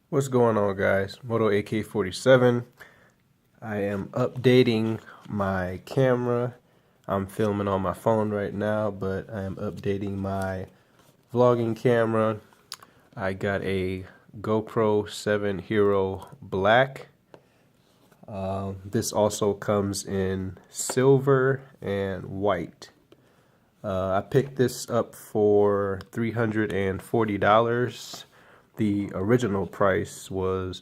What's going on, guys? Moto AK-47. I am updating my camera. I'm filming on my phone right now, but I am updating my vlogging camera. I got a GoPro 7 Hero Black. This also comes in silver and white. I picked this up for $340. The original price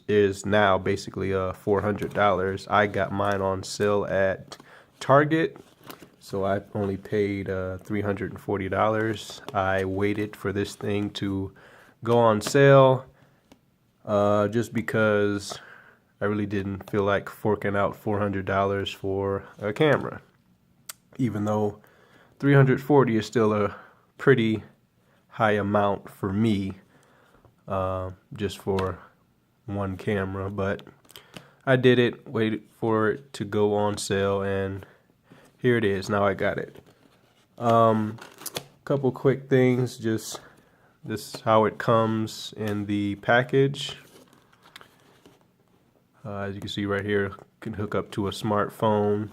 is now basically $400. I got mine on sale at Target, so I only paid $340. I waited for this thing to go on sale just because I really didn't feel like forking out $400 for a camera, even though 340 is still a pretty high amount for me, just for one camera. But I did it, waited for it to go on sale, and here it is. Now I got it. Couple quick things. Just this is how it comes in the package. As you can see right here, can hook up to a smartphone.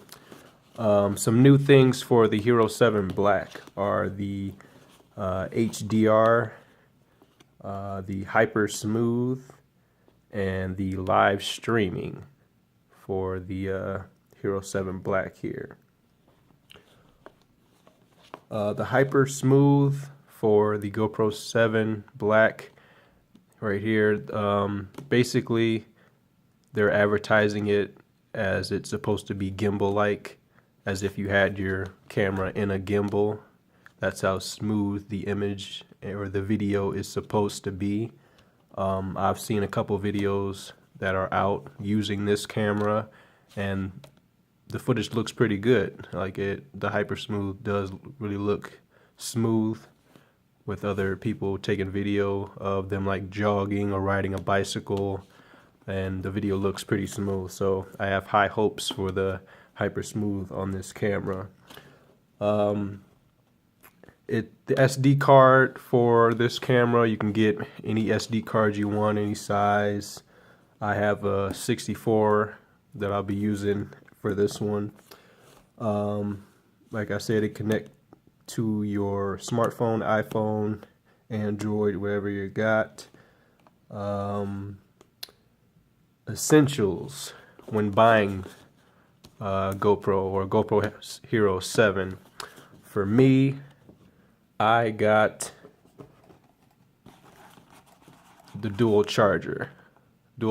Some new things for the Hero 7 Black are the HDR, the Hyper Smooth, and the live streaming for the Hero 7 Black here. The Hyper Smooth for the GoPro 7 Black right here, basically they're advertising it as it's supposed to be gimbal-like, as if you had your camera in a gimbal. That's how smooth the image or the video is supposed to be. I've seen a couple videos that are out using this camera, and the footage looks pretty good. The Hyper Smooth does really look smooth, with other people taking video of them like jogging or riding a bicycle, and the video looks pretty smooth. So I have high hopes for the Hyper Smooth on this camera. The SD card for this camera, you can get any SD card you want, any size. I have a 64 that I'll be using for this one. Like I said, it connects to your smartphone, iPhone, Android, wherever you got. Essentials when buying GoPro or GoPro Hero 7. For me, I got the dual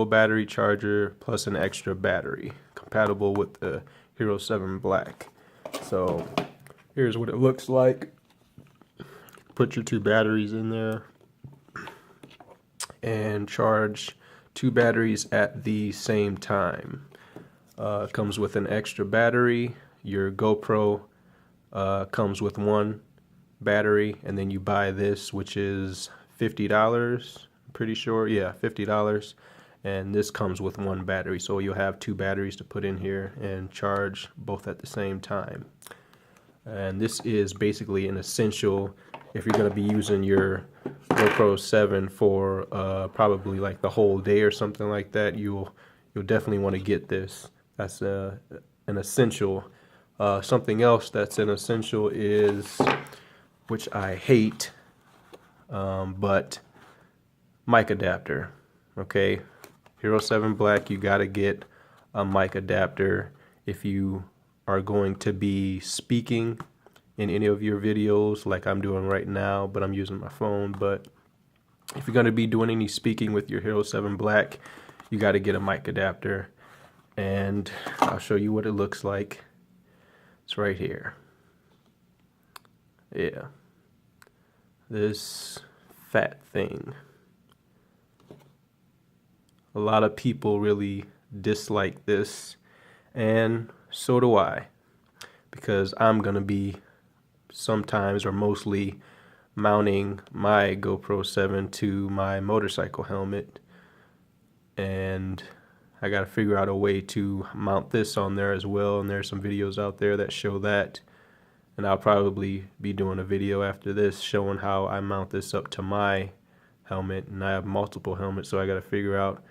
battery charger plus an extra battery compatible with the Hero 7 Black. So here's what it looks like. Put your two batteries in there and charge two batteries at the same time. Comes with an extra battery. Your GoPro comes with one battery, and then you buy this, which is $50. I'm pretty sure, yeah, $50. And this comes with one battery, so you'll have two batteries to put in here and charge both at the same time. And this is basically an essential if you're going to be using your GoPro 7 for probably like the whole day or something like that. You'll definitely want to get this. That's an essential. Something else that's an essential is, which I hate, but mic adapter. Okay, Hero 7 Black, you gotta get a mic adapter if you are going to be speaking in any of your videos, like I'm doing right now, but I'm using my phone. But if you're going to be doing any speaking with your Hero 7 Black, you got to get a mic adapter, and I'll show you what it looks like. It's right here. Yeah, this fat thing. A lot of people really dislike this, and so do I, because I'm going to be sometimes or mostly mounting my GoPro 7 to my motorcycle helmet, and I got to figure out a way to mount this on there as well. And there's some videos out there that show that, and I'll probably be doing a video after this showing how I mount this up to my helmet, and I have multiple helmets, so I got to figure out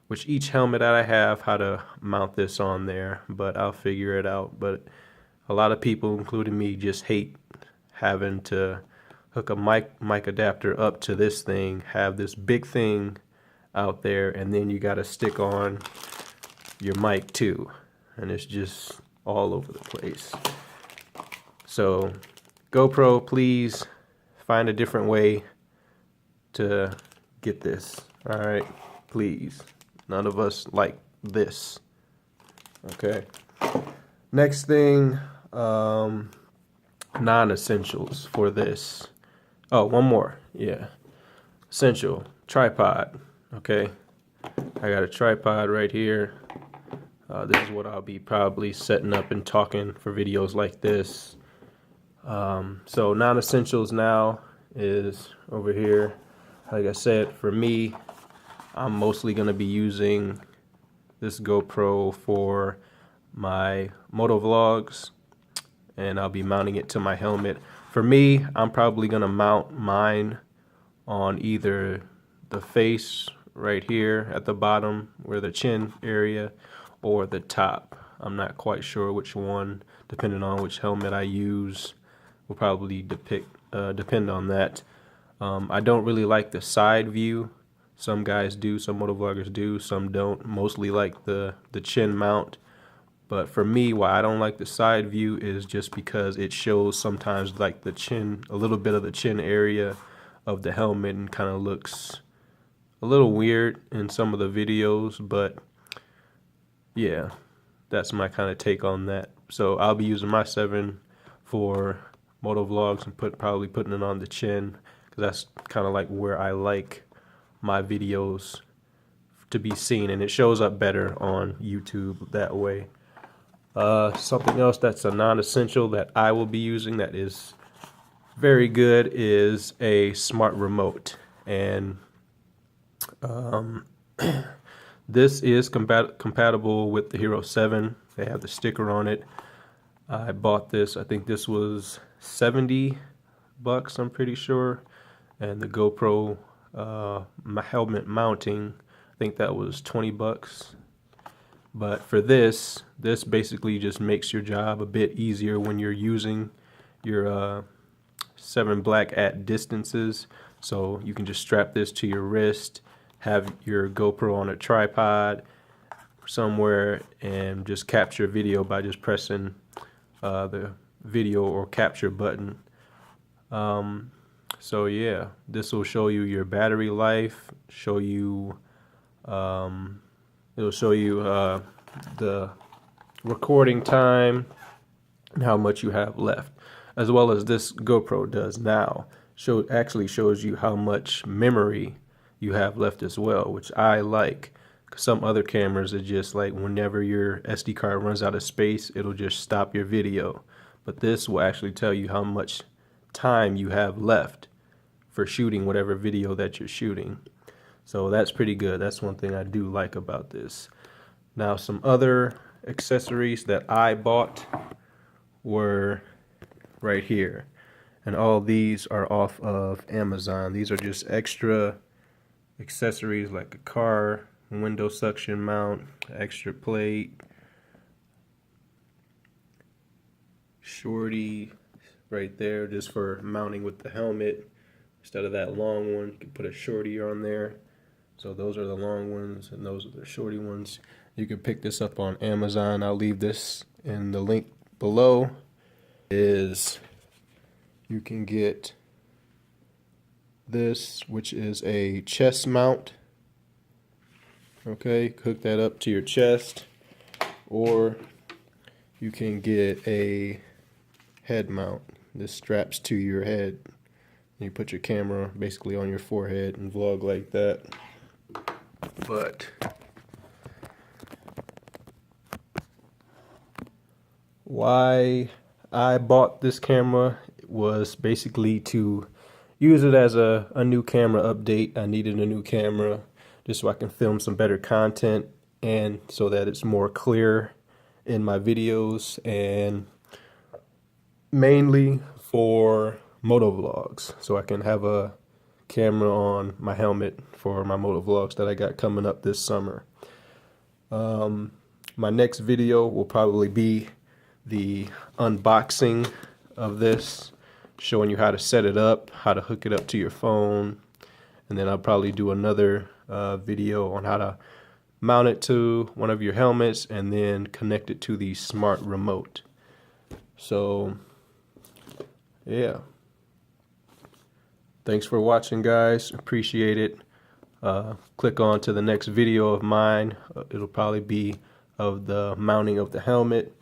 which each helmet that I have, how to mount this on there, but I'll figure it out. But a lot of people, including me, just hate having to hook a mic adapter up to this thing, have this big thing out there, and then you got to stick on your mic too, and it's just all over the place. So GoPro, please find a different way to get this. All right, please. None of us like this. Okay. Next thing, non-essentials for this. Oh, one more. Yeah. Essential, tripod. Okay. I got a tripod right here. This is what I'll be probably setting up and talking for videos like this. So non-essentials now is over here. Like I said, for me, I'm mostly going to be using this GoPro for my moto vlogs, and I'll be mounting it to my helmet. For me, I'm probably going to mount mine on either the face right here at the bottom where the chin area, or the top. I'm not quite sure which one, depending on which helmet I use, will probably depend on that. I don't really like the side view. Some guys do, some motovloggers do, some don't. Mostly like the chin mount. But for me, why I don't like the side view is just because it shows sometimes like the chin, a little bit of the chin area of the helmet, and kind of looks a little weird in some of the videos. But yeah, that's my kind of take on that. So I'll be using my 7 for moto vlogs and probably putting it on the chin, because that's kind of like where I like my videos to be seen, and it shows up better on YouTube that way. Something else that's a non-essential that I will be using that is very good is a smart remote, and this is compatible with the Hero 7. They have the sticker on it. I bought this, I think this was $70, I'm pretty sure, and the GoPro my helmet mounting, I think that was $20. But for this basically just makes your job a bit easier when you're using your 7 Black at distances. So you can just strap this to your wrist, have your GoPro on a tripod somewhere, and just capture video by just pressing the video or capture button. So yeah, this will show you your battery life, show you it'll show you the recording time and how much you have left, as well as this GoPro does now. Actually shows you how much memory you have left as well, which I like. Some other cameras are just like whenever your SD card runs out of space, it'll just stop your video. But this will actually tell you how much time you have left for shooting whatever video that you're shooting. So that's pretty good. That's one thing I do like about this. Now, some other accessories that I bought were right here, and all these are off of Amazon. These are just extra accessories like a car window suction mount, extra plate, shorty right there just for mounting with the helmet. Instead of that long one, you can put a shorty on there. So those are the long ones and those are the shorty ones. You can pick this up on Amazon. I'll leave this in the link below. You can get this, which is a chest mount. Okay, hook that up to your chest, or you can get a head mount. This straps to your head. You put your camera basically on your forehead and vlog like that. But why I bought this camera was basically to use it as a new camera update. I needed a new camera just so I can film some better content, and so that it's more clear in my videos, and mainly for motovlogs, so I can have a camera on my helmet for my moto vlogs that I got coming up this summer. My next video will probably be the unboxing of this, showing you how to set it up, how to hook it up to your phone, and then I'll probably do another video on how to mount it to one of your helmets and then connect it to the smart remote. So yeah, thanks for watching, guys. Appreciate it. Click on to the next video of mine. It'll probably be of the mounting of the helmet.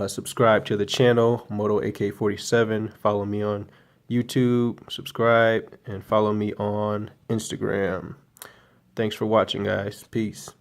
Subscribe to the channel, Moto AK47. Follow me on YouTube, subscribe, and follow me on Instagram. Thanks for watching, guys. Peace.